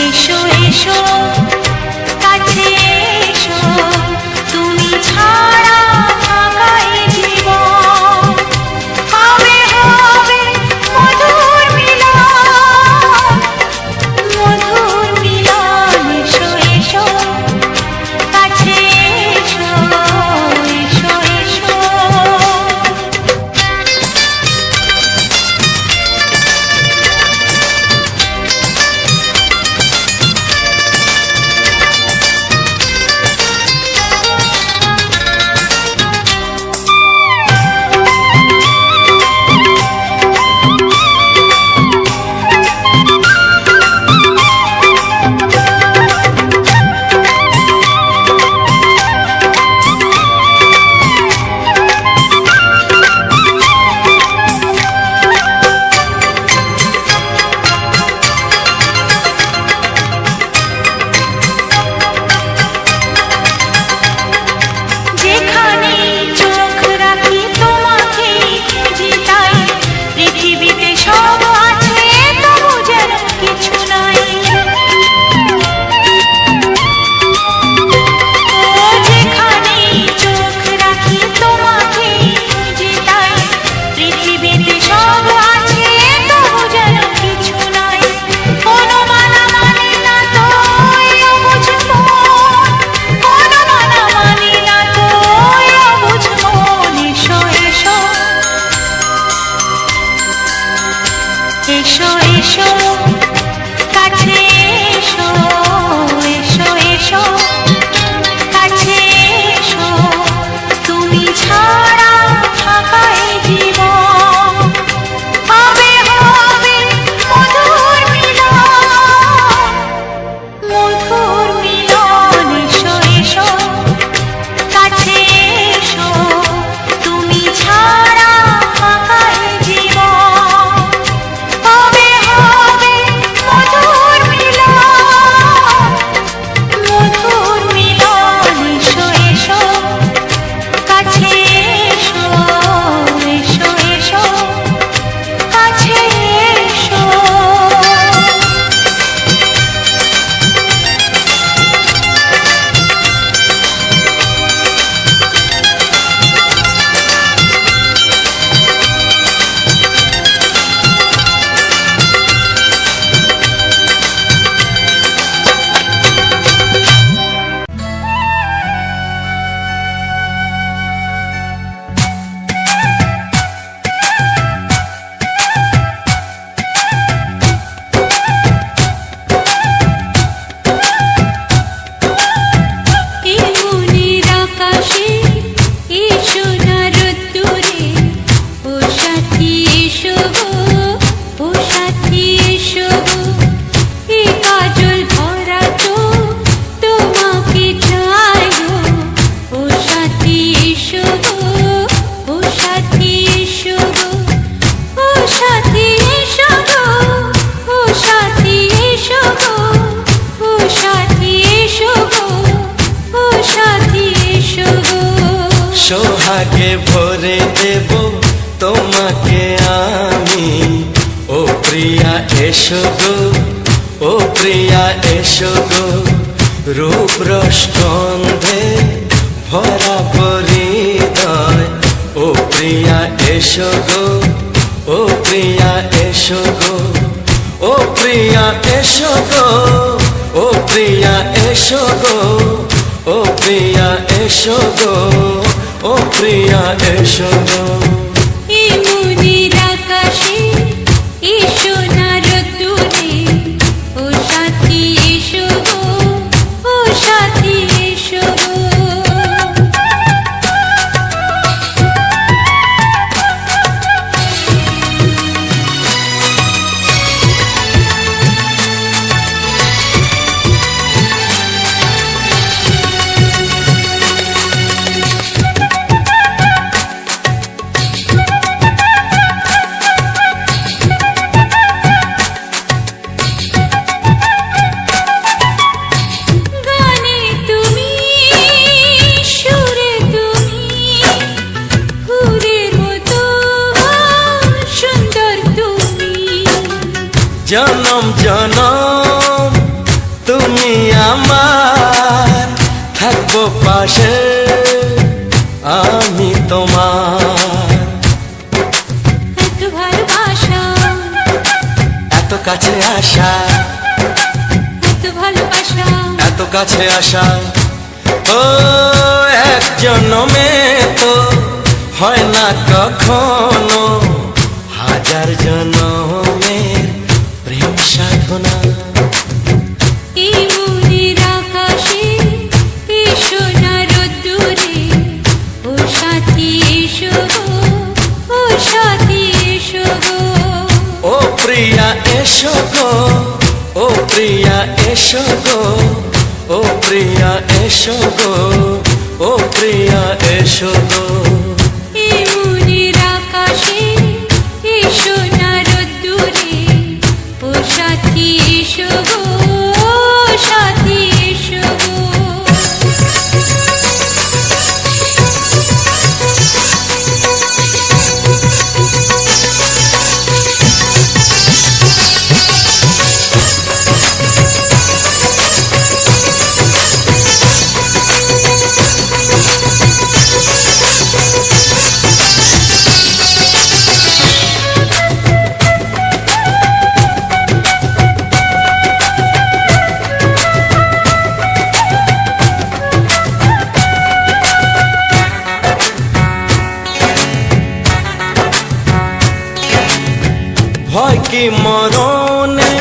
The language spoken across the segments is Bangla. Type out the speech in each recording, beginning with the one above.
এসো এসো কাছে এসো, তুমি ছাড়া ফাঁকা এই জীবন। কবে হবে মধুর মিলন, মধুর মিলন। এসো এসো কাছে এসো, এসো এসো। এসো এসো কাছে এসো, এসো এসো কাছে এসো, তুমি ছাড়া ফাঁকা এই জীবন। কবে হবে মধুর মিলন, মধুর মিলন। এসো এসো কাছে এসো, তুমি ছাড়া ফাঁকা এই জীবন। কবে হবে মধুর মিলন, মধুর মিলন। এসো এসো কাছে এসো, এসো এসো কাছে এসো। সোহাগে ভরে দেব তোমাকে আমি, ও প্রিয়া এসো গো, ও প্রিয়া এসো গো। রূপ রস গন্ধে ভরা হৃদয়, ও প্রিয়া এসো গো, ও প্রিয়া এসো গো, ও প্রিয়া এসো গো, ও প্রিয়া এসো গো, ও প্রিয়া এসো গো, ও প্রিয়া এসো গো। এই মনের আকাশে এসো না রোদ্দুরে, ও সাথী এসো গো, ও সাথী এসো গো। জনম জনম পাশে আমি তোমার, এত ভালোবাসা, এত কাছে আসা, এত ভালোবাসা, এত কাছে আসা। ও এক জন্মে তো হয় না কখনো, হাজার জন্মের প্রেম সাধনা। এই মনের আকাশে এসো না রোদ্দুরে, ও সাথী এসো গো, ও সাথী এসো গো। ও প্রিয়া এসো গো, ও প্রিয়া এসো গো, ও প্রিয়া এসো গো, ও প্রিয়া এসো গো। এই মনের আকাশে এসো না রোদ্দুরে, ও সাথী এসো গো, ও সাথী এসো গো। ভয় কি মরণে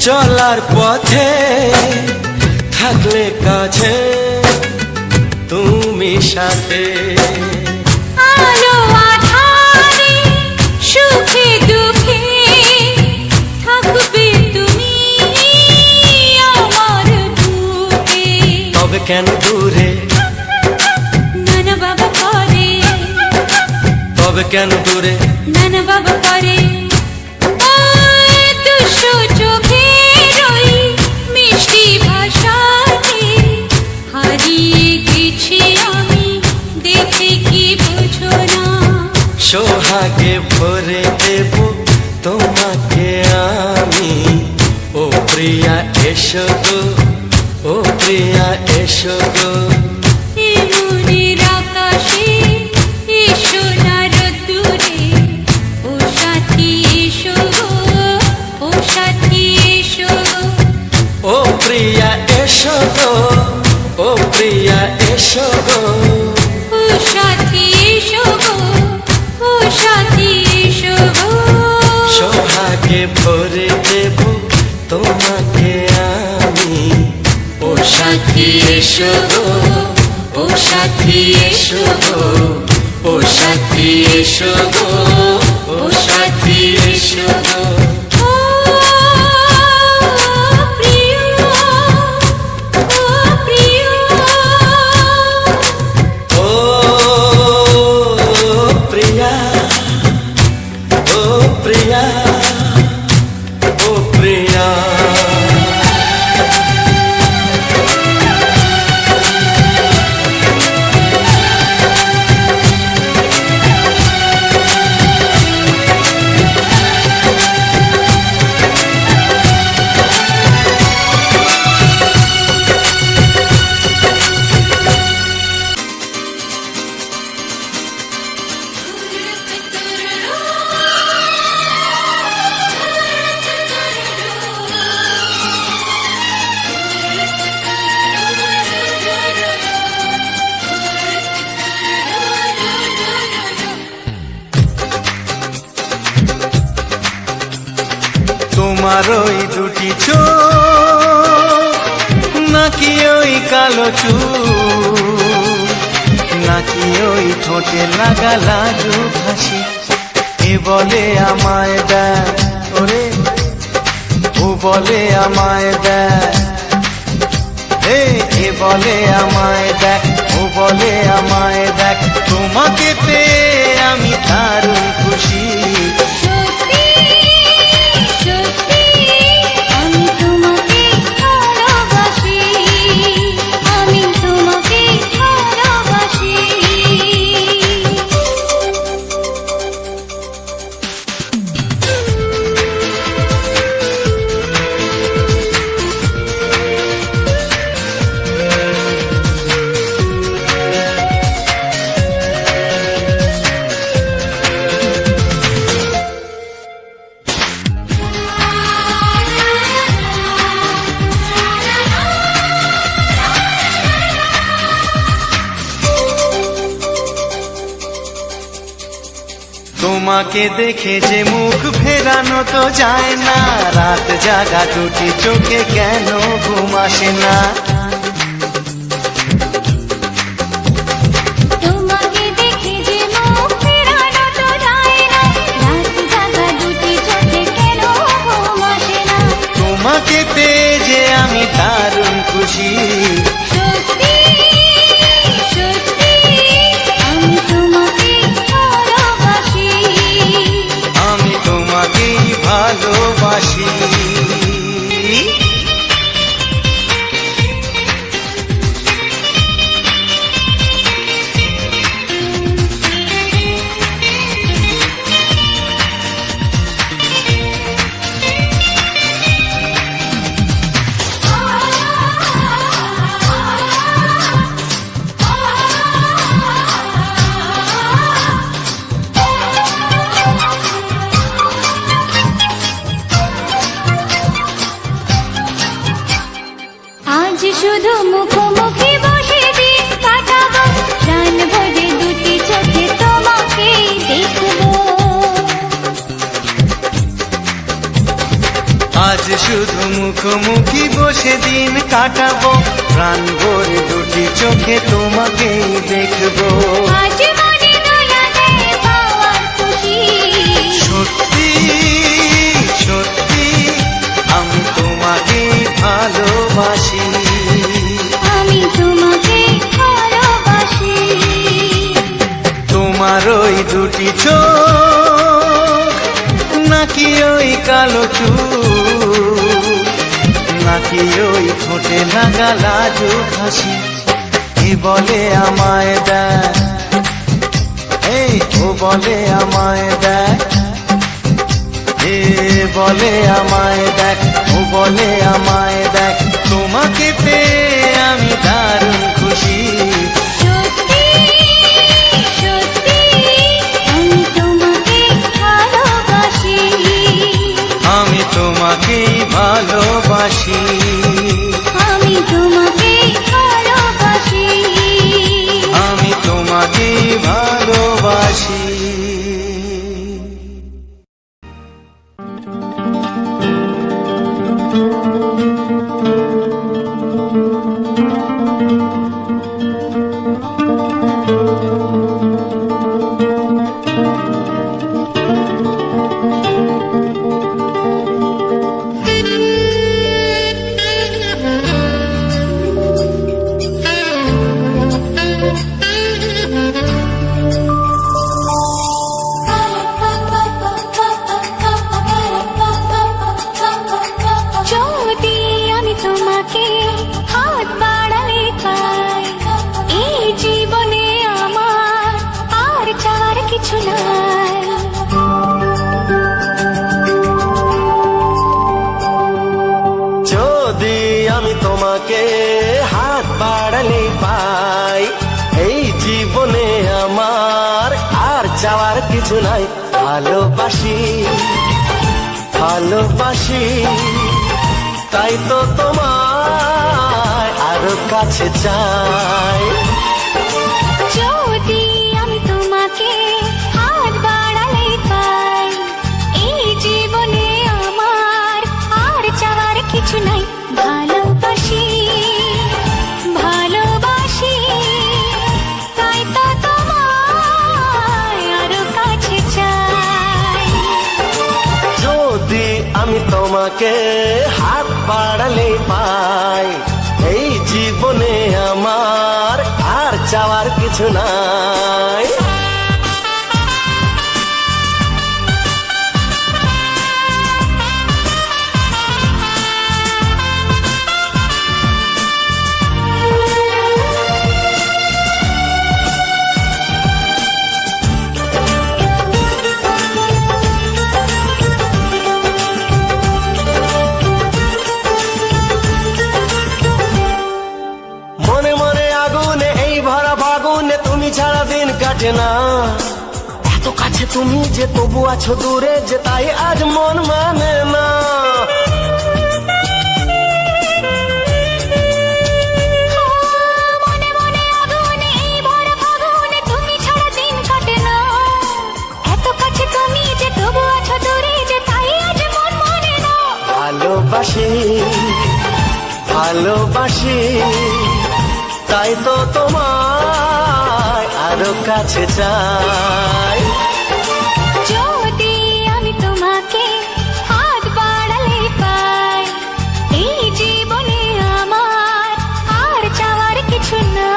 চলার পথে, থাকলে কাছে তুমি সাথে। আলো আঁধারে সুখে দুঃখে থাকবে তুমি আমার বুকে। তবে কেন দূরে, নানা বাবা করে, তবে কেন দূরে, নানা বাবা করে। ওই দুশো চোখের ওই মিষ্টি ভাষাতে হারিয়ে গেছি আমি, দেখে কি বুঝো না। সোহাগে ভরে দেব তোমাকে আমি, ও প্রিয়া এসো গো, ও প্রিয়া এসো গো। এই মনের আকাশে এসো না রোদ্দুরে, ও সাথী এসো গো, ও সাথী এসো গো। ও প্রিয়া এসো গো, ও প্রিয়া এসো গো। ও সাথী এসো গো, ও সাথী এসো গো। সোহাগে ভরে দেব তোমাকে আমি, ও সাথী এসো গো, ও সাথী এসো গো, ও সাথী এসো গো, ও সাথী এসো গো। ও প্রিয়, ও প্রিয়, ও প্রিয়া, ও প্রিয়া, ও প্রিয়া। তোমার ওই দুটি চোখ, নাকি ওই কালো চুল, নাকি ওই ঠোঁটে লাগা লাজু হাসি, এ বলে আমায় দেয় ওরে, ও বলে আমায় দেয়, এ বলে আমায় দেখ, ও বলে আমায় দেখ, তোমাকে পেয়ে আমি দারুণ খুশি। সত্যি সত্যি আমি তোমাকে ভালোবাসি, আমি তোমাকে ভালোবাসি। তোমাকে দেখে যে মুখ ফেরানো তো যায় না, রাত জাগা দুটি চোখে কেন ঘুম আসে না। তোমাকে দেখে যে মুখ ফেরানো তো যায় না, রাত জাগা দুটি চোখে কেন ঘুম আসে না। তোমাকে পেয়ে যে আমি দারুণ খুশি, সত্যি সত্যি আমি তোমাকে ভালোবাসি, আমি তোমাকেই ভালোবাসি। আজ শুধু মুখোমুখি বসে দিন কাটাবো, প্রাণ ভরে দুটি চোখে তোমাকে দেখবো। আজ শুধু মুখোমুখি বসে দিন কাটাবো, প্রাণ ভরে দুটি চোখে তোমাকেই দেখবো। আজ মনে দোলা দেয় পাওয়ার খুশি, সত্যি সত্যি আমি তোমাকেই ভালোবাসি, আমি তোমাকে ভালোবাসি। তোমার ওই দুটি চোখ, নাকি ওই কালো চুল, নাকি ওই ঠোঁটে লাগা লাজুক হাসি, এ বলে আমায় দেয়, এই ও বলে আমায় দেয়, এ বলে আমায় দেখ, ও বলে আমায় দেখ, তোমাকে পেয়ে আমি দারুণ খুশি। সত্যি সত্যি আমি তোমাকে ভালোবাসি, আমি তোমাকেই ভালোবাসি, আমি তোমাকে ভালোবাসি, আমি তোমাকেই ভালোবাসি। যদি আমি তোমাকে হাত বাড়ালে পাই, এই জীবনে আমার আর চাওয়ার কিছু নাই। যদি আমি তোমাকে হাত বাড়ালে পাই, এই জীবনে আমার আর চাওয়ার কিছু নাই। ভালোবাসি ভালোবাসি, তাই তো তোমায় আরো কাছে চাই। যদি আমি তোমাকে হাত বাড়ালে পাই, এই জীবনে আমার আর চাওয়ার কিছু নাই। ভালোবাসি ভালোবাসি, তাই তো তোমায় আরো কাছে চাই। যদি আমি তোমাকে হাত বাড়ালে পাই, এই জীবনে আমার আর চাওয়ার কিছু নাই। মনে মনে আগুনে এই ভরা ফাগুনে তুমি ছাড়া দিন কাটে না, এত কাছে তুমি যে তবু আছো দূরে, যে তাই আজ মন মানে না। মনে মনে আগুনে এই ভরা ফাগুনে তুমি ছাড়া দিন কাটে না, এত কাছে তুমি ভালোবাসি তাই তো তোমায় আরো কাছে চাই। যদি আমি তোমাকে হাত বাড়ালে পাই, এই জীবনে আমার আর চাওয়ার কিছু নাই।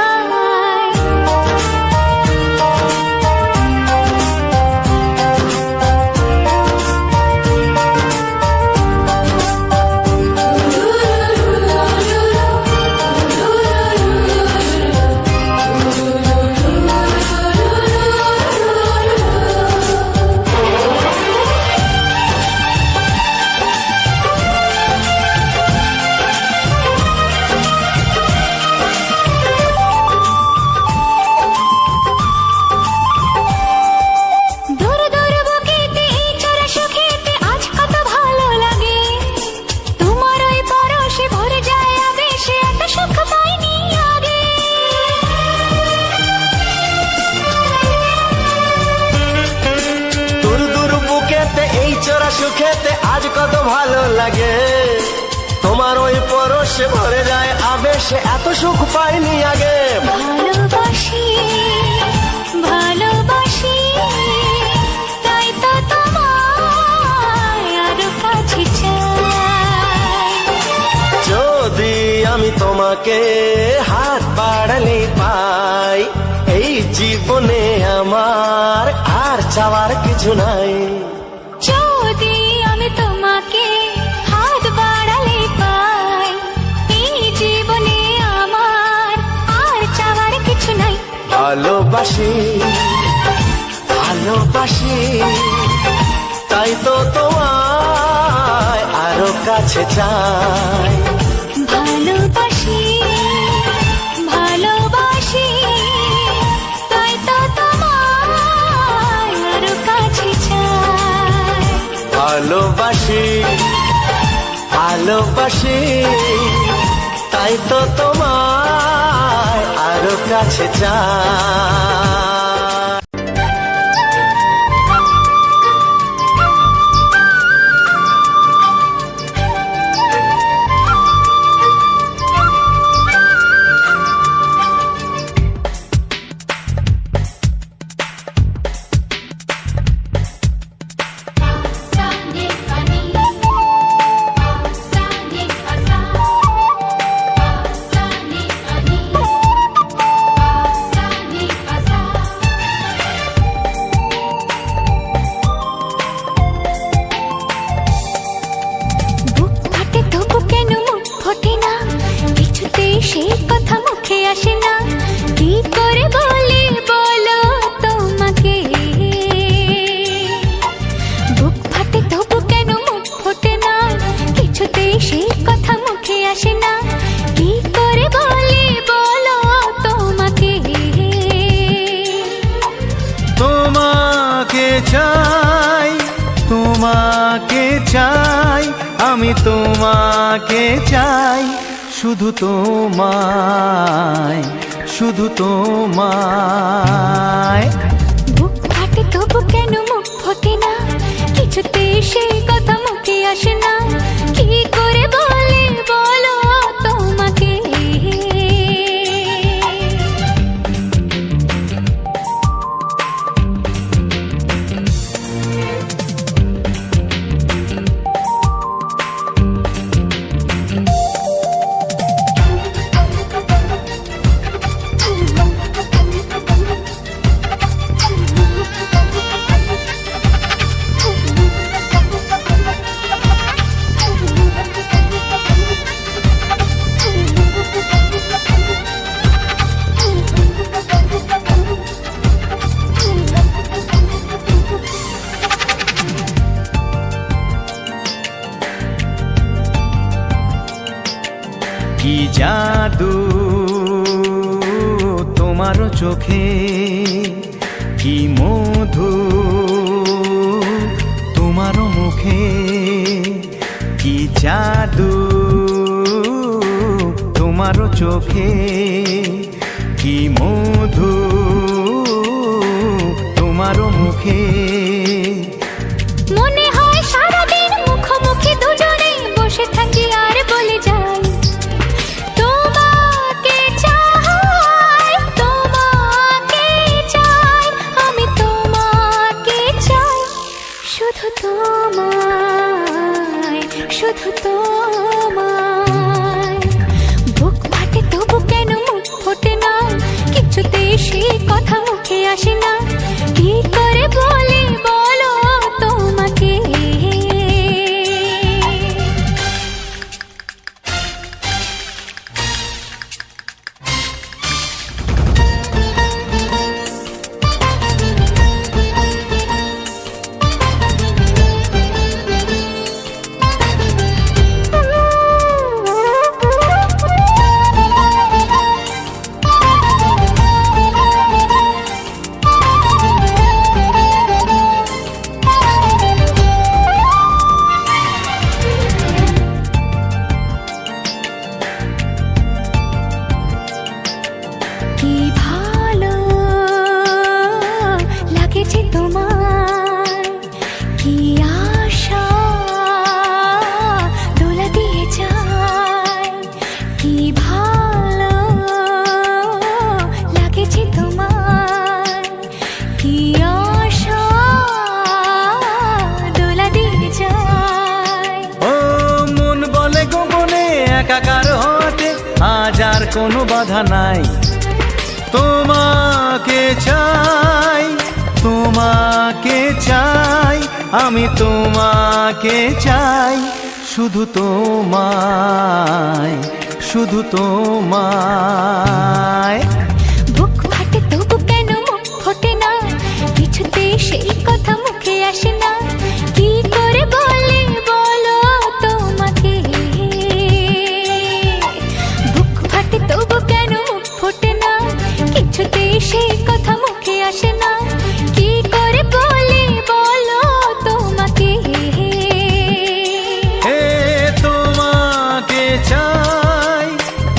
দূর দূর বুকেতে এই চোরা সুখেতে আজ কত ভালো লাগে, তোমার ওই পরশে ভরে যায় আবেশে, এত সুখ পাইনি আগে। দূর দূর বুকেতে এই চোরা সুখেতে আজ কত ভালো লাগে, তোমার ওই পরশে ভরে যায় আবেশে, এত সুখ পাইনি আগে। ভালোবাসি ভালোবাসি তাই তো তোমায় আরো কাছে চাই। যদি আমি তোমাকে হাত বাড়ালে পাই, এই জীবনে আমার আর চাওয়ার কিছু নাই। যদি আমি তোমাকে হাত বাড়ালে পাই, এই জীবনে আমার আর চাওয়ার কিছু নাই। ভালোবাসি ভালোবাসি তাই তো তোমায় আরো কাছে চাই। ভালোবাসি ভালোবাসি তাই তো তোমায় আরো কাছে চাই। ভালোবাসি ভালোবাসি তাই তো তোমায় আরো কাছে চাই। বুক ফাটে তবু কেন মুখ ফোটে না, কিছুতে সেই কথা মুখে আসে না, কি করে বলি বলো তোমাকে। বুক ফাটে তবু কেন মুখ ফোটে না, কিছুতে সেই কথা মুখে আসে না, কি করে বলি বলো তোমাকে। তোমাকে চাই তোমাকে চাই আমি তোমাকে চাই, শুধু তোমায় শুধু তোমায়। বুক ফাটে তবু কেন মুখ ফোটে না, কিছুতে সেই কথা মুখে আসে না, কি করে বলি বলো তোমাকে। কি জাদু তোমার চোখে, কি মধু তোমার মুখে, কি জাদু তোমার চোখে, কি মধু তোমার মুখে। মনে হয় সারাদিন মুখোমুখি দুজনে বসে থাকি আর বলে যাই, একাকার হতে আজ আর কোনো বাধা নাই। তোমাকে চাই, তোমাকে চাই, আমি তোমাকে চাই, শুধু তোমায়, শুধু তোমায়। বুক ফাটে তবু কেন মুখ ফোটে না, কিছুতে সেই কথা মুখে আসে না, কি করে বলে বলো তোমাকে। বুক ফাটে তবু কেন মুখ ফোটে না, কিছুতে সেই কথা মুখে আসে না, কি করে বলে বলো তোমাকে। এ তোমাকে চাই,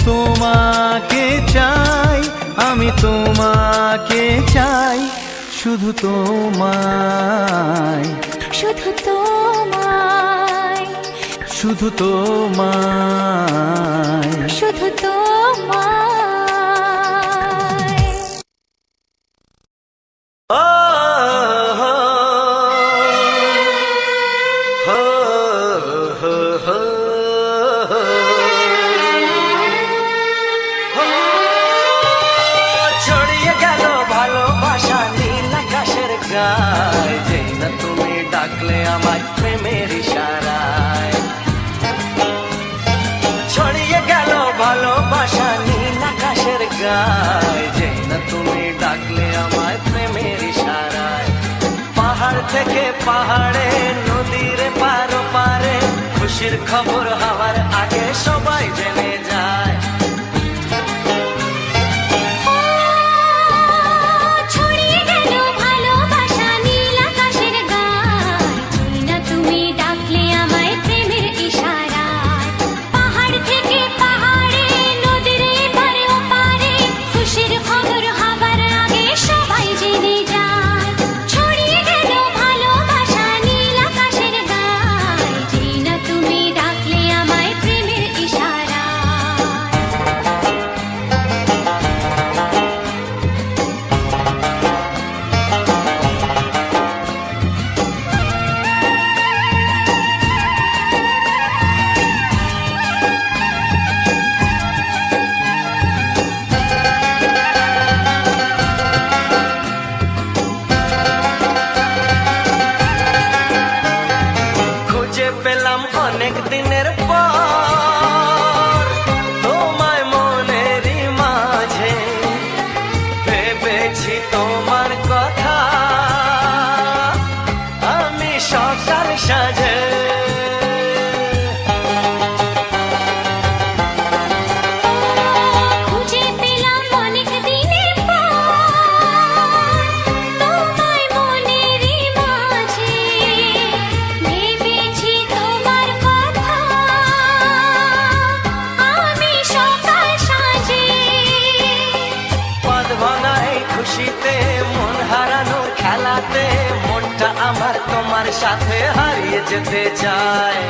তোমাকে চাই, আমি তোমাকে চাই, শুধু তোমায়, শুধু তোমায়, শুধু তোমায়। শুধু তোমায়। ও হো হো হো হো হো। ছড়িয়ে গেল ভালোবাসা নীল আকাশের গায়ে, যেই না তুমি ডাকলে আমায় প্রেমের ইশারায়। ছড়িয়ে গেল ভালোবাসা নীল আকাশের গায়ে, যেই না তুমি ডাকলে আমায় প্রেমের ইশারায়। পাহাড় থেকে পাহাড়ে, নদীর পারো পারে, খুশির খবর হওয়ার আগে সবাই জেনে যায়। ছড়িয়ে গেল ভালোবাসা নীল আকাশের গায়ে, যেই না তুমি ডাকলে আমায় প্রেমের ইশারায়। পাহাড় থেকে পাহাড়ে, নদীর এপারে ওপারে, খুশির খবর হবার আগে সবাই জেনে যায়। ছড়িয়ে গেল ভালোবাসা নীল আকাশের গায়ে, যেই না তুমি ডাকলে আমায় প্রেমের ইশারায়। খুঁজে পেলাম অনেক দিনের পর তোমায় মনেরই মাঝে, ভেবেছি তোমার কথা আমি সকাল সাজে। খুঁজে পেলাম অনেক দিনের পর তোমায় মনেরই মাঝে, ভেবেছি তোমার কথা আমি সকাল সাজে। পদ ভাঙা এই খুশিতে, মন হারানোর খেলাতে, মনটা আমার তোমার সাথে হারিয়ে যেতে চায়।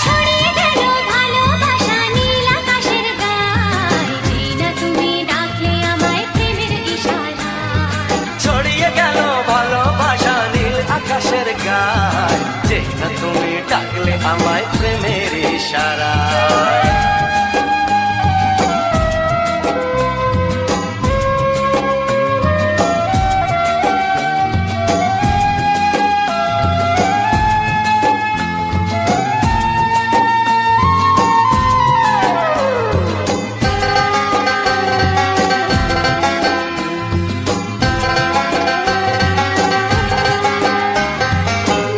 ছড়িয়ে গেল ভালোবাসা নীল আকাশের গায়ে, যেই না তুমি ডাকলে আমায় প্রেমের ইশারায়। ছড়িয়ে গেল ভালোবাসা নীল আকাশের গায়ে, যেই না তুমি ডাকলে আমায় প্রেমের ইশারায়।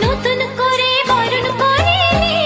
নতুন করে বরণ করিনি,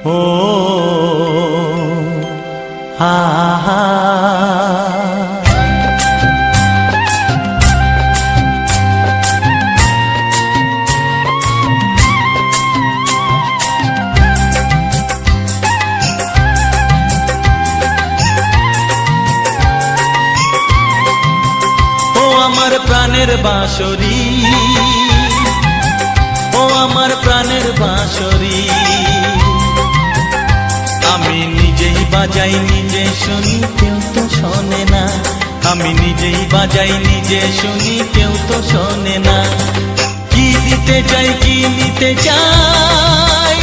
ও আহা আমার প্রাণের বাঁশরি, ও আমার প্রাণের বাঁশরি, আমি নিজেই বাজাই নিজে শুনি কেউ তো শোনে না, আমি নিজেই বাজাই নিজে শুনি কেউ তো শোনে না। কি দিতে চাই কি নিতে চাই,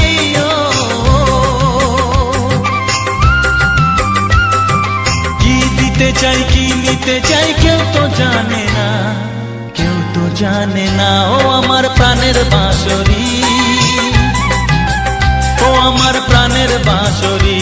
কি দিতে চাই কি নিতে চাই কেউ তো জানে না, কেউ তো জানে না। ও আমার প্রাণের বাঁশরি, ও আমার প্রাণের বাঁশরি,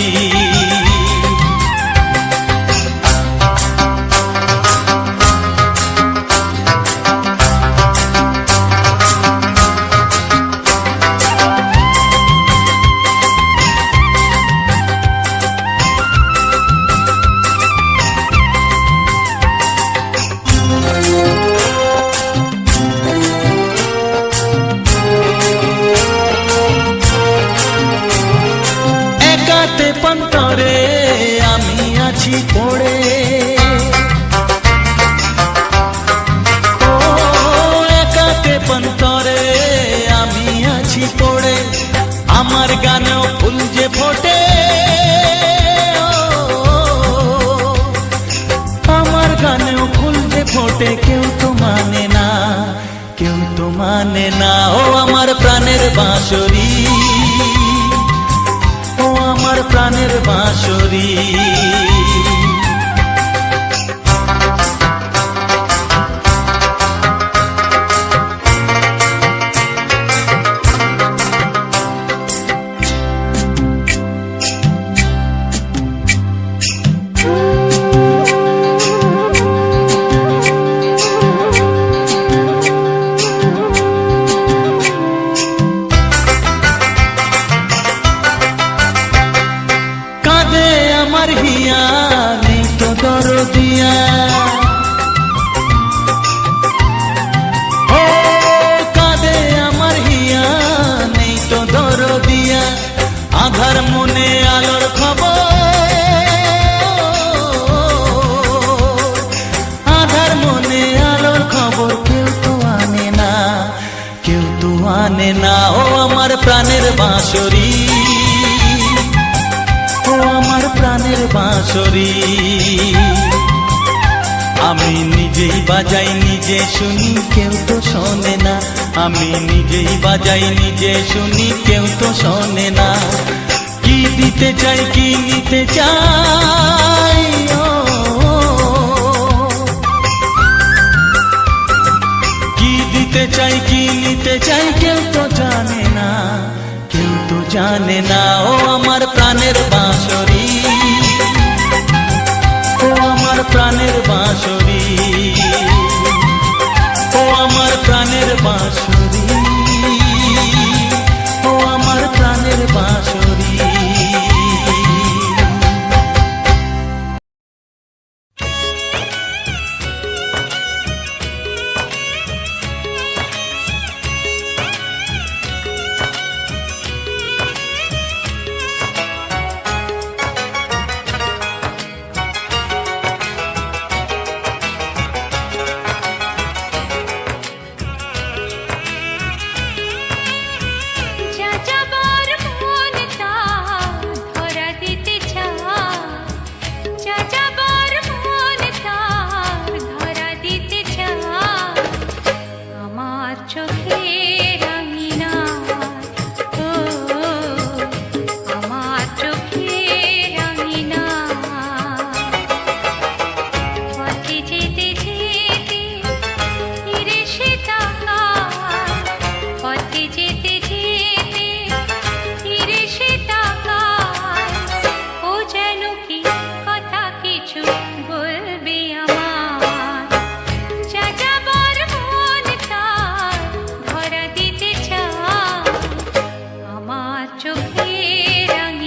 পন্তরে আমি আছি পড়ে, ও একাতে পন্তরে আমি আছি পড়ে, আমার গানেও ফুল যে ফোটে, আমার গানেও ফুল যে ফোটে কেউ তো মানে না, কেউ তো মানে না। ও আমার প্রাণের বাঁশরি, ও আমার প্রাণের বাঁশরি, আমার হিয়া নেই তো দরদিয়া, ও কাঁদে আমার হিয়া নেই তো দরদিয়া, আধার মনে আলোর খবর, আধার মনে আলোর খবর কেউ তো আনে না, কেউ তো আনে না। ও আমার প্রাণের বাঁশরি, ও আমার প্রাণের বাঁশরি, আমি নিজেই বাজাই নিজে শুনি কেউ তো শোনে না, আমি নিজেই বাজাই নিজে শুনি কেউ তো শোনে না। কি দিতে চাই কি নিতে চাই, কি দিতে চাই কি নিতে চাই কেউ তো জানে না, কেউ তো জানে না। ও আমার প্রাণের বাঁশরি, ও আমার প্রাণের বাঁশরি, ও আমার প্রাণের বাঁশরি, ও আমার প্রাণের বাঁশরি। চোখে রঙ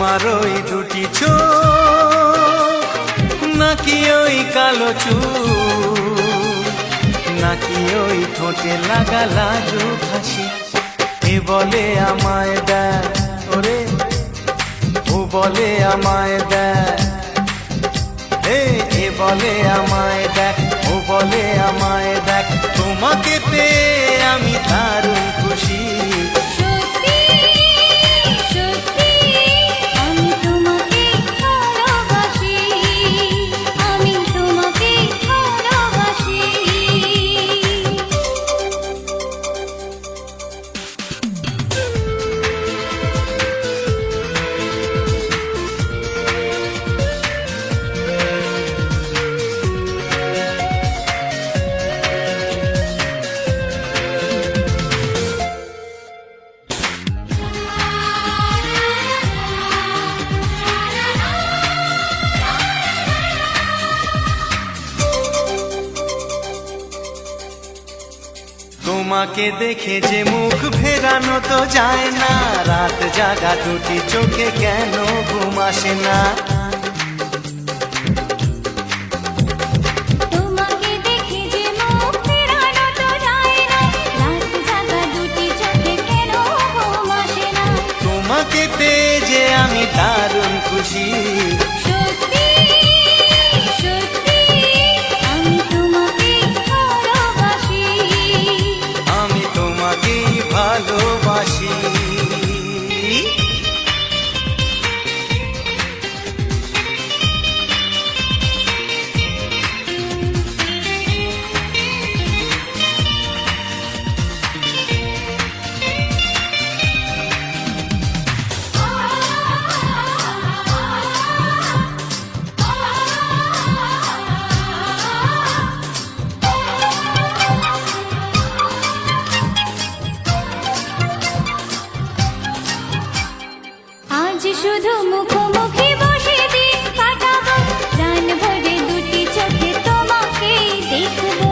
তোমার ওই দুটি চোখ, নাকি ওই কালো চুল, নাকি ওই ঠোঁটে লাগা লাজুক হাসি। এ বলে আমায় দেখ ওরে, ও বলে আমায় দেখ, এ বলে আমায় দেখ, ও বলে আমায় দেখ, তোমাকে পেয়ে আমি দারুণ খুশি। সত্যি সত্যি আমি তোমাকে ভালোবাসি, আমি তোমাকে ভালোবাসি। তোমাকে দেখে যে মুখ ফেরানো তো যায় না, রাত জাগা দুটি চোখে কেন ঘুম আসে না। তোমাকে দেখে যে মুখ ফেরানো তো যায় না, রাত জাগা দুটি চোখে কেন ঘুম আসে না। তোমাকে পেয়ে যে আমি দারুণ খুশি। সত্যি সত্যি আমি তোমাকে ভালোবাসি, আমি তোমাকেই ভালোবাসি। আজ শুধু মুখোমুখি বসে দিন কাটাবো, প্রাণ ভরে দুটি চোখে তোমাকে দেখবো।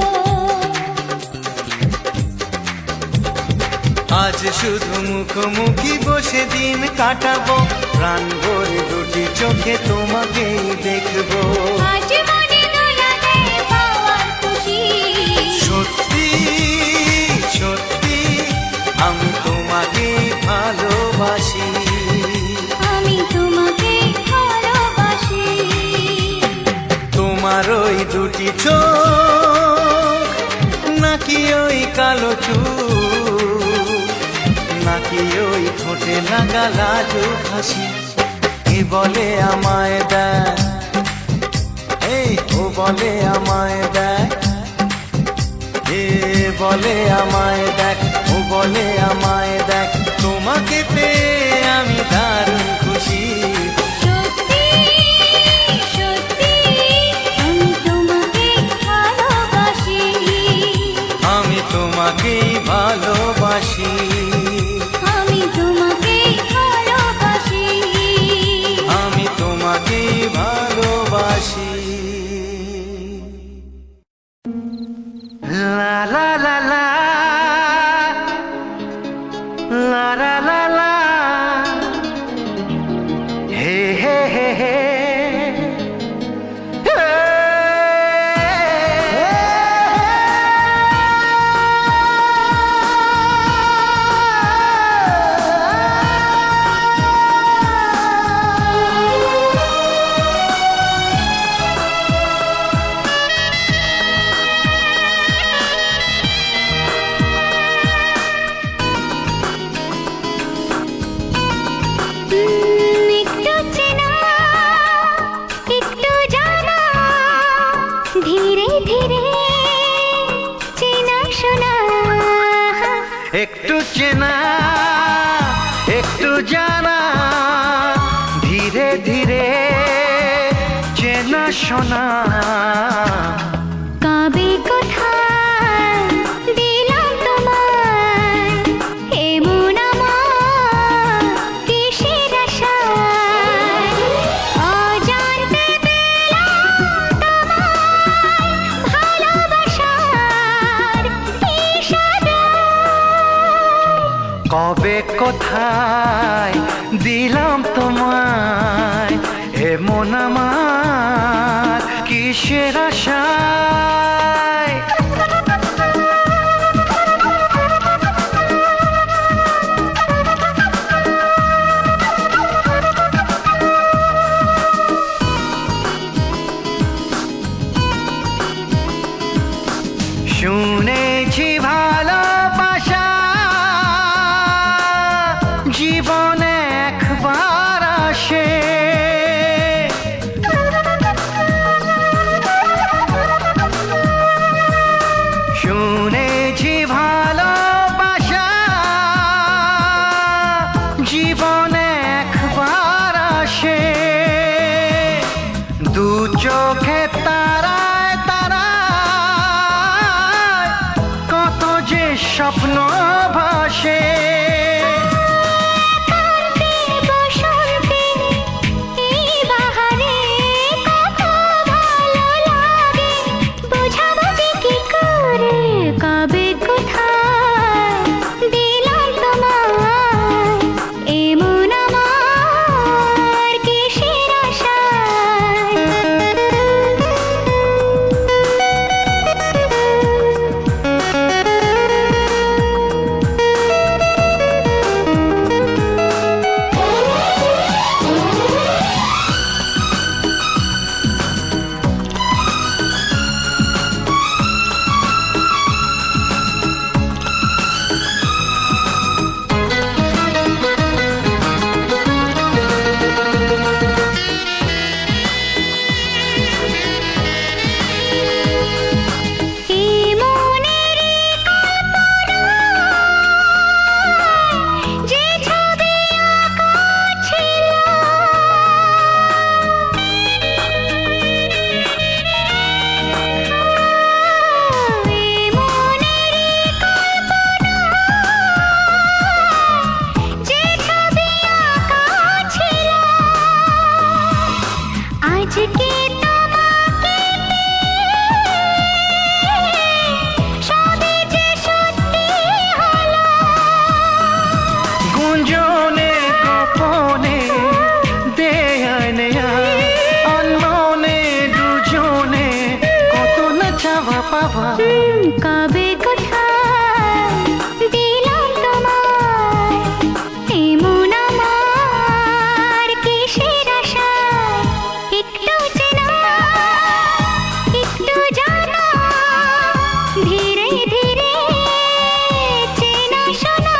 আজ শুধু মুখোমুখি বসে দিন কাটাবো, প্রাণ ভরে দুটি চোখে তোমাকেই দেখবো। আজ মনে দোলাতে পাওয়ার খুশি। সত্যি সত্যি আমি তোমাকেই ভালোবাসি। আমি তোমাকে ভালোবাসি। তোমার ওই দুটি চোখ, নাকি ওই কালো চুল, নাকি ওই ঠোঁটে লাগা লাজুক হাসি। এ বলে আমায় দেখ, ও বলে আমায় দেখ, এ বলে আমায় দেখ, ও বলে আমায় দেখ, তোমাকে পেয়ে আমি দারুণ খুশি। সত্যি সত্যি আমি তোমাকে ভালোবাসি, আমি তোমাকেই ভালোবাসি। আমি তোমাকে ভালোবাসি। আমি তোমাকেই ভালোবাসি। লা লা লা লা, লা লা লা লা, হে হে হে হে, একটু চেনা একটু জানা, ধীরে ধীরে চেনা শোনা। একটু চেনা একটু জানা, ধীরে ধীরে চেনা শোনা। কবে কোথায় দিলাম তোমায় এমন আমার কিসের আশায়, অজান্তে পেলাম তোমায় ভালোবাসার ইশারায়। কবে কোথায় দিলাম তোমায় এ মন আমার কিসের আশায়। শুনেছি ভালোবাসা জীবনে একবার আসে, শুনেছি ভালোবাসা জীবনে একবার আসে, দু চোখে তারায় তারায় কত যে স্বপ্ন ভাসে। গুঞ্জনে গোপনে দেয়ায় নেয়ায় অনমনে দুজনে কত না চাওয়া পাওয়া। কবে কোথায় দিলাম তোমায় এ মন আমার কিসের আশায়, একটু চেনা একটু জানা ধীরে ধীরে চেনা শোনা।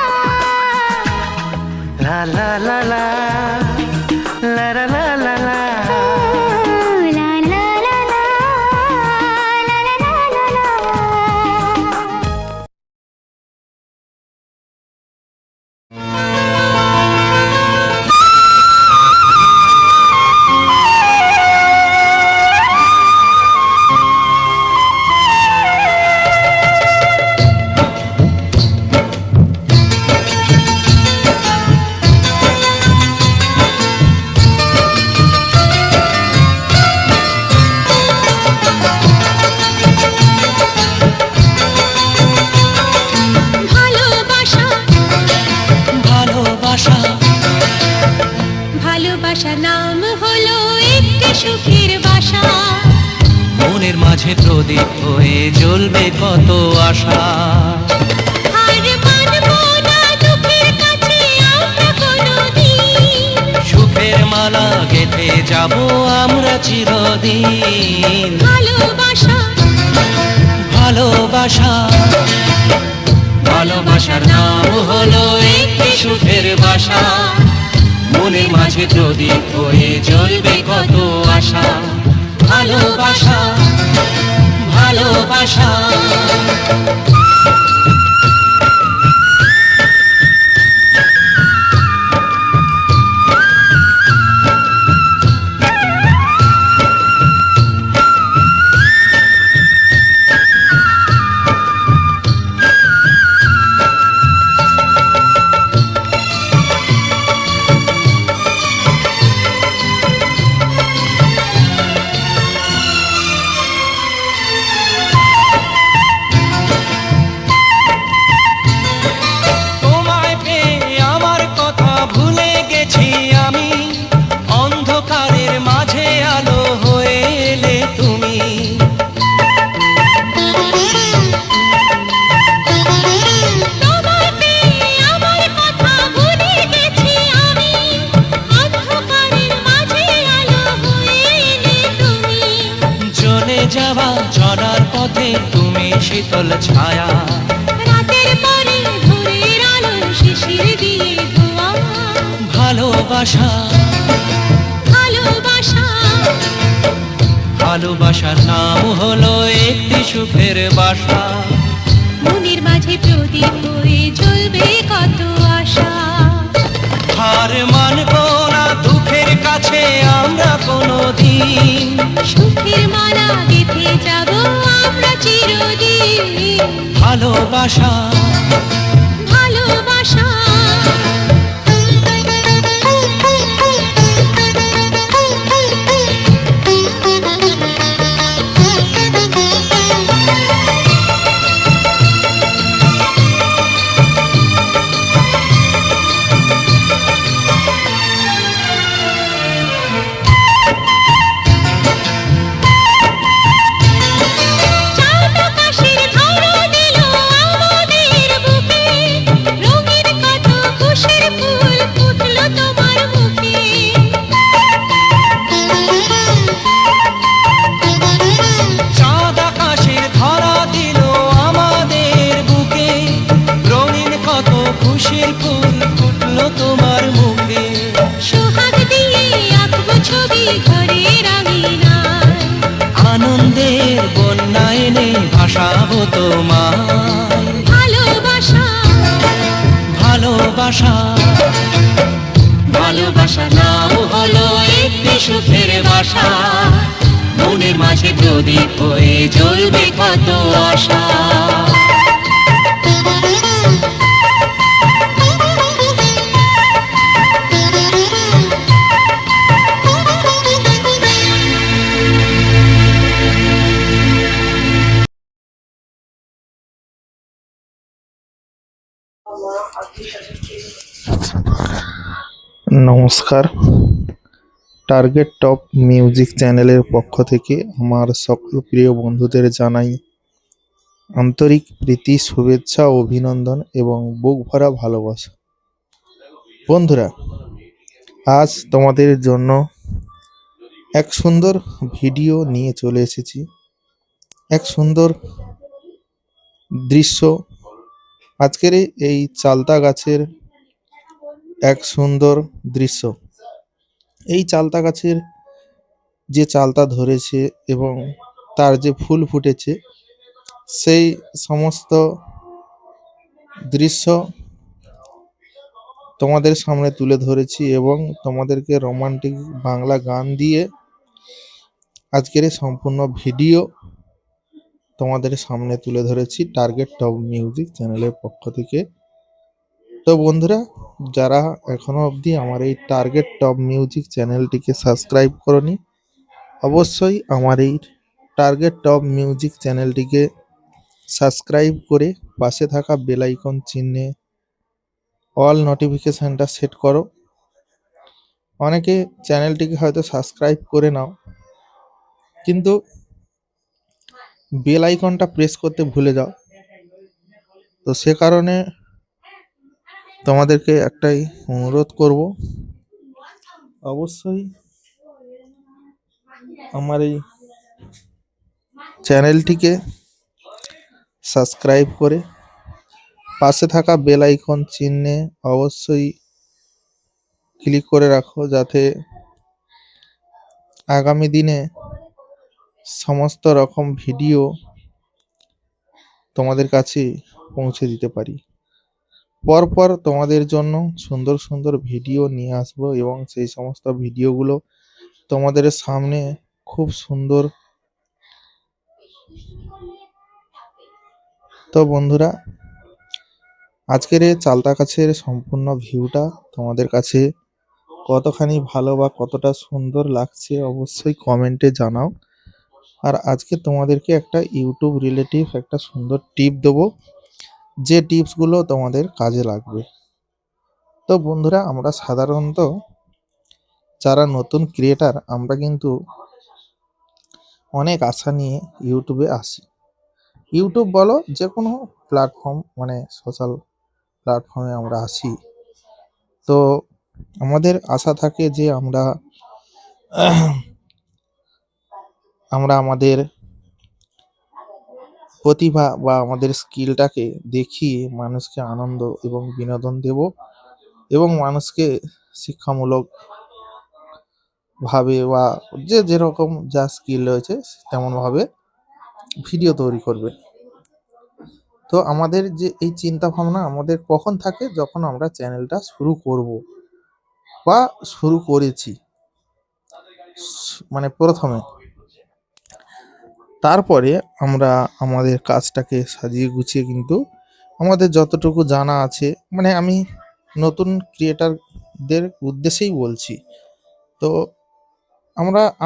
লা লা লা লা লা লা লা লা লা। লা লা লা লা লা লা লা লা লা। ভালোবাসা ভালোবাসা নাম হলো একটি সুখের বাসা, মনের মাঝে প্রদীপ হয়ে জ্বলবে কত আশা। আর মানবো না দুঃখের কাছে আমরা কোনোদিন, সুখের মালা গেঁথে যাব আমরা চিরদিন। ভালোবাসা ভালোবাসা ভালোবাসার নাম হলো একটি সুখের বাসা, মনের মাঝে প্রদীপ হয়ে জ্বলবে কত আশা। ভালোবাসা ভালোবাসা। নেই তুমি শীতল ছায়া। রাতের পরে ভোরের আলো শিশির দিয়ে ধোয়া। ভালোবাসা ভালোবাসা ভালোবাসার নাম হলো একটি সুখের বাসা। মনের মাঝে প্রদীপ হয়ে জ্বলবে কত আশা। হার মানবো না দুঃখের কাছে আমরা কোনোদিন। সুখের মালা গেঁথে যাব আমরা চিরদিন। ভালোবাসা ভালোবাসা চাঁদ আকাশের ধরা দিল আমাদের বুকে। রঙিন কত খুশির ফুল ফুটলো তোমার মুখে। চাঁদ আকাশের ধরা দিল আমাদের বুকে। রঙিন কত খুশির ফুল ফুটলো তোমার মুখে। সোহাগ দিয়ে আঁকবো ছবি ঘরের আঙিনায়। আনন্দের বন্যা এনে ভাসাবো তোমায়। ভালোবাসা ভালোবাসা ভালোবাসা নাম হলো একটি সুখের বাসা। মনের মাঝে প্রদীপ হয়ে জ্বলবে কত আশা। নমস্কার, টার্গেট টপ মিউজিক চ্যানেলের পক্ষ থেকে আমার সকল প্রিয় বন্ধুদের জানাই আন্তরিক প্রীতি, শুভেচ্ছা, অভিনন্দন এবং বুক ভরা ভালোবাসা। বন্ধুরা, আজ তোমাদের জন্য এক সুন্দর ভিডিও নিয়ে চলে এসেছি। এক সুন্দর দৃশ্য, আজকের এই চালতা গাছের এক সুন্দর দৃশ্য। এই চালতা গাছের যে চালতা ধরেছে এবং তার যে ফুল ফুটেছে, সেই সমস্ত দৃশ্য তোমাদের সামনে তুলে ধরেছি এবং তোমাদেরকে রোমান্টিক বাংলা গান দিয়ে আজকের এই সম্পূর্ণ ভিডিও তোমাদের সামনে তুলে ধরেছি টার্গেট টপ মিউজিক চ্যানেলের পক্ষ থেকে। তো বন্ধুরা, যারা এখনো অবধি আমার এই টার্গেট টপ মিউজিক চ্যানেলটিকে সাবস্ক্রাইব করনি, অবশ্যই আমার এই টার্গেট টপ মিউজিক চ্যানেলটিকে সাবস্ক্রাইব করে পাশে থাকা বেল আইকন চিহ্নে অল নোটিফিকেশনটা সেট করো। অনেকে চ্যানেলটিকে হয়তো সাবস্ক্রাইব করে নাও, কিন্তু বেল আইকনটা প্রেস করতে ভুলে যাও। তো সে কারণে তোমাদেরকে একটাই অনুরোধ করব, অবশ্যই আমার এই চ্যানেলটিকে সাবস্ক্রাইব করে পাশে থাকা বেল আইকন চিহ্নে অবশ্যই ক্লিক করে রাখো, যাতে আগামী দিনে সমস্ত রকম ভিডিও তোমাদের কাছে পৌঁছে দিতে পারি। পরপর তোমাদের জন্য সুন্দর সুন্দর ভিডিও নিয়ে আসবো এবং সেই সমস্ত ভিডিওগুলো তোমাদের সামনে খুব সুন্দর। তো বন্ধুরা, আজকের এই চালতা গাছের সম্পূর্ণ ভিউটা তোমাদের কাছে কতখানি ভালো বা কতটা সুন্দর লাগছে অবশ্যই কমেন্টে জানাও। আর আজকে তোমাদেরকে একটা ইউটিউব রিলেটিভ একটা সুন্দর টিপ দেবো, যে টিপসগুলো তোমাদের কাজে লাগবে। তো বন্ধুরা, আমরা সাধারণত যারা নতুন ক্রিয়েটার, আমরা কিন্তু অনেক আশা নিয়ে ইউটিউবে আসি। ইউটিউব বলো, যে কোনো প্ল্যাটফর্ম, মানে সোশ্যাল প্ল্যাটফর্মে আমরা আসি। তো আমাদের আশা থাকে যে আমরা আমাদের প্রতিভা বা আমাদের স্কিলটাকে দেখিয়ে মানুষকে আনন্দ এবং বিনোদন দেব এবং মানুষকে শিক্ষামূলক ভাবে বা যে যেরকম যা স্কিল রয়েছে তেমন ভাবে ভিডিও তৈরি করবে। তো আমাদের যে এই চিন্তা ভাবনা আমাদের কখন থাকে, যখন আমরা চ্যানেলটা শুরু করব বা শুরু করেছি মানে প্রথমে, তারপরে আমরা আমাদের কাজটাকে সাজিয়ে গুছিয়ে কিন্তু আমাদের যতটুকু জানা আছে, মানে আমি নতুন ক্রিয়েটারদের উদ্দেশ্যেই বলছি। তো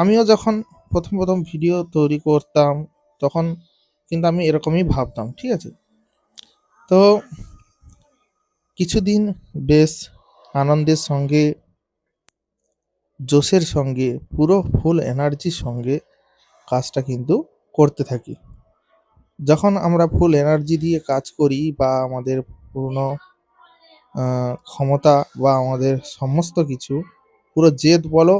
আমিও যখন প্রথম প্রথম ভিডিও তৈরি করতাম তখন কিন্তু আমি এরকমই ভাবতাম, ঠিক আছে। তো কিছুদিন বেশ আনন্দের সঙ্গে, জোশের সঙ্গে, পুরো ফুল এনার্জির সঙ্গে কাজটা কিন্তু করতে থাকি। যখন আমরা ফুল এনার্জি দিয়ে কাজ করি বা আমাদের পূর্ণ ক্ষমতা বা আমাদের সমস্ত কিছু, পুরো জেদ বলো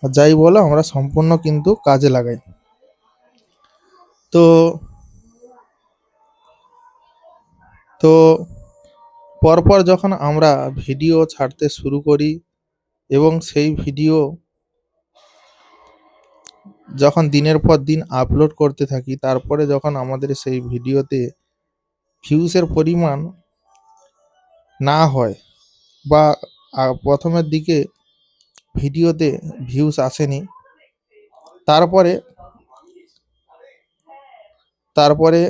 যাই বলো, আমরা সম্পূর্ণ কিন্তু কাজে লাগাই। তো তো পরপর যখন আমরা ভিডিও ছাড়তে শুরু করি এবং সেই ভিডিও যখন দিনের পর দিন আপলোড করতে থাকি, তারপরে যখন আমাদের সেই ভিডিওতে ভিউসের পরিমাণ না হয় বা প্রথমের দিকে ভিডিওতে ভিউস আসেনি, তারপরে তারপরে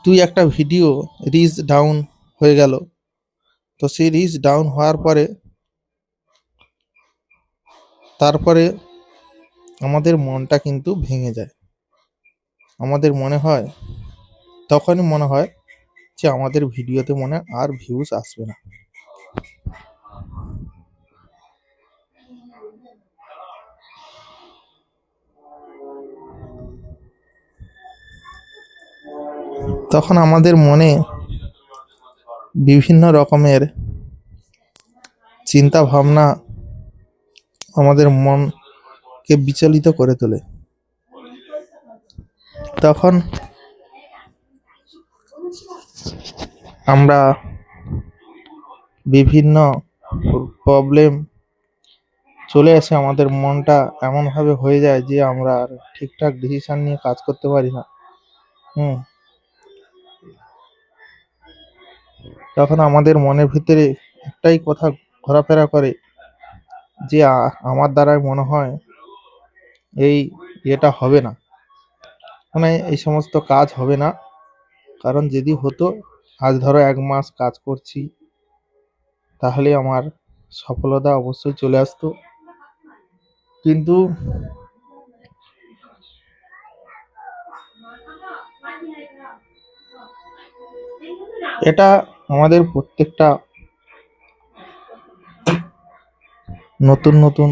দুই একটা ভিডিও রিচ ডাউন হয়ে গেল। তো সেই রিচ ডাউন হওয়ার পরে তারপরে আমাদের মনটা কিন্তু ভেঙে যায়। আমাদের মনে হয়, তখনই মনে হয় যে আমাদের ভিডিওতে মনে হয় আর ভিউস আসবে না। তখন আমাদের মনে বিভিন্ন রকমের চিন্তা ভাবনা আমাদের মনকে বিচলিত করে তোলে। তখন আমরা বিভিন্ন প্রবলেম চলে আসে, আমাদের মনটা এমনভাবে হয়ে যায় যে আমরা আর ঠিকঠাক ডিসিশন নিয়ে কাজ করতে পারি না। হুম তখন আমাদের মনের ভিতরে একটাই কথা ঘোরাফেরা করে যে আমার দ্বারাই মনে হয় এই এটা হবে না, মানে এই সমস্ত কাজ হবে না। কারণ যদি হতো, আজ ধরো 1 মাস কাজ করছি, তাহলে আমার সফলতা অবশ্যই চলে আসতো। কিন্তু এটা আমাদের প্রত্যেকটা নতুন নতুন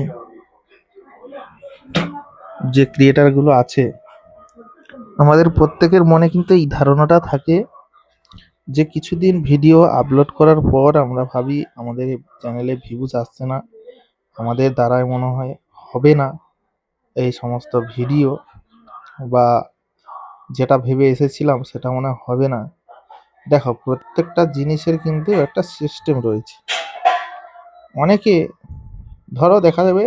যে ক্রিয়েটারগুলো আছে, আমাদের প্রত্যেকের মনে কিন্তু এই ধারণাটা থাকে যে কিছুদিন ভিডিও আপলোড করার পর আমরা ভাবি আমাদের চ্যানেলে ভিউজ আসছে না, আমাদের দ্বারাই মনে হয় হবে না এই সমস্ত ভিডিও, বা যেটা ভেবে এসেছিলাম সেটা মনে হয় হবে না। দেখো, প্রত্যেকটা জিনিসের কিন্তু একটা সিস্টেম রয়েছে। অনেকে ধরো দেখা যাবে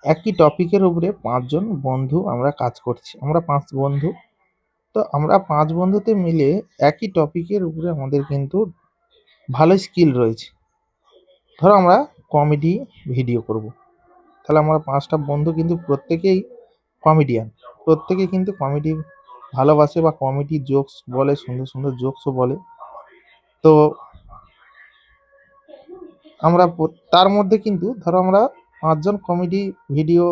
একই টপিকের উপরে 5 জন বন্ধু আমরা কাজ করছি, আমরা 5 বন্ধু। তো আমরা 5 বন্ধুতে মিলে একই টপিকের উপরে আমাদের কিন্তু ভালো স্কিল রয়েছে। ধরো আমরা কমেডি ভিডিও করব, তাহলে আমরা 5টা বন্ধু কিন্তু প্রত্যেকেই কমেডিয়ান, প্রত্যেকে কিন্তু কমেডি ভালোবাসে বা কমেডি জোকস বলে, সুন্দর সুন্দর জোকসও বলে। তো আমরা তার মধ্যে কিন্তু ধরো আমরা 5 জন কমেডি ভিডিও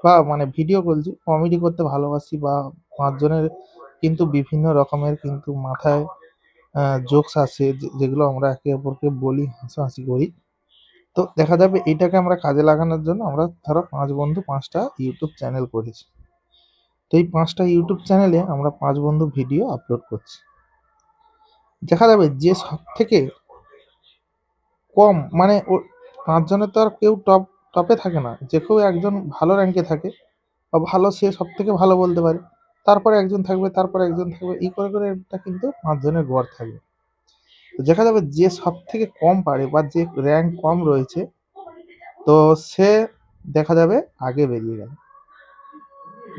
বা মানে ভিডিও বলছি, কমেডি করতে ভালোবাসি, বা 5 জনের কিন্তু বিভিন্ন রকমের কিন্তু মাথায় জোকস আছে যেগুলো আমরা একে অপরকে বলি, হাসাহাসি করি। তো দেখা যাবে এইটাকে আমরা কাজে লাগানোর জন্য আমরা ধরো 5 বন্ধু 5টা ইউটিউব চ্যানেল করেছি। তো এই 5টা ইউটিউব চ্যানেলে আমরা 5 বন্ধু ভিডিও আপলোড করছি। দেখা যাবে যে সব থেকে কম, মানে ও 5 জনের তো আর কেউ টপ টপে থাকে না, যে কেউ একজন ভালো র্যাঙ্কে থাকে বা ভালো, সে সব থেকে ভালো বলতে পারে, তারপরে একজন থাকবে, তারপরে একজন থাকবে, এই করে করে এটা কিন্তু 5 জনের গড় থাকবে। তো দেখা যাবে যে সব থেকে কম পারে বা যে র্যাঙ্ক কম রয়েছে, তো সে দেখা যাবে আগে বেরিয়ে গেল।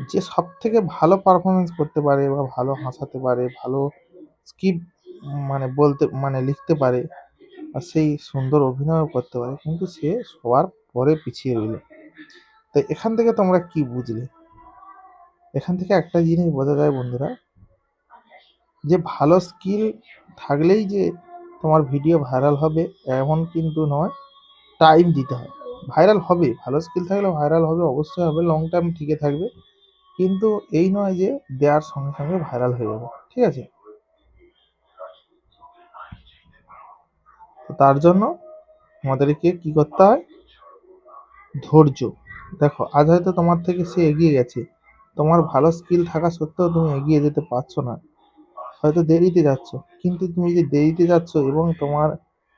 যে সব থেকে ভালো পারফরমেন্স করতে পারে বা ভালো হাসাতে পারে, ভালো স্ক্রিপ্ট মানে বলতে মানে লিখতে পারে, আর সেই সুন্দর অভিনয়ও করতে পারে, কিন্তু সে সবার পরে পিছিয়ে রইল। তো এখান থেকে তোমরা কি বুঝলে? এখান থেকে একটা জিনিস বোঝা যায় বন্ধুরা, যে ভালো স্কিল থাকলেই যে তোমার ভিডিও ভাইরাল হবে এমন কিন্তু নয়, টাইম দিতে হয়। ভাইরাল হবে, ভালো স্কিল থাকলে ভাইরাল হবে, অবশ্যই হবে, লং টাইম টিকে থাকবে, কিন্তু এই নয় যে দেওয়ার সঙ্গে সঙ্গে ভাইরাল হয়ে যাবে, ঠিক আছে? তো তার জন্য আমাদেরকে কি করতে হয়? ধৈর্য। দেখো, আজ হয়তো তোমার থেকে সে এগিয়ে গেছে, তোমার ভালো স্কিল থাকা সত্ত্বেও তুমি এগিয়ে যেতে পারছো না, হয়তো দেরিতে যাচ্ছ, কিন্তু তুমি যে দেরিতে যাচ্ছ এবং তোমার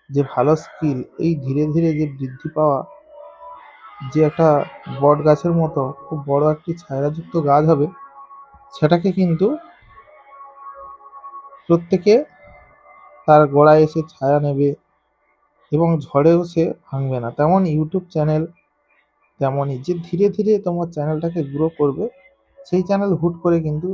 যে ভালো স্কিল এই ধীরে ধীরে যে বৃদ্ধি পাওয়া, যে একটা বট গাছের মতো খুব বড় একটি ছায়াযুক্ত গাছ হবে, সেটাকে কিন্তু প্রত্যেকে তার গোড়ায় এসে ছায়া নেবে এবং ঝড়েও সে ভাঙবে না। তেমন ইউটিউব চ্যানেল তেমনই, যে ধীরে ধীরে তোমার চ্যানেলটাকে গ্রো করবে, সেই চ্যানেল হুট করে কিন্তু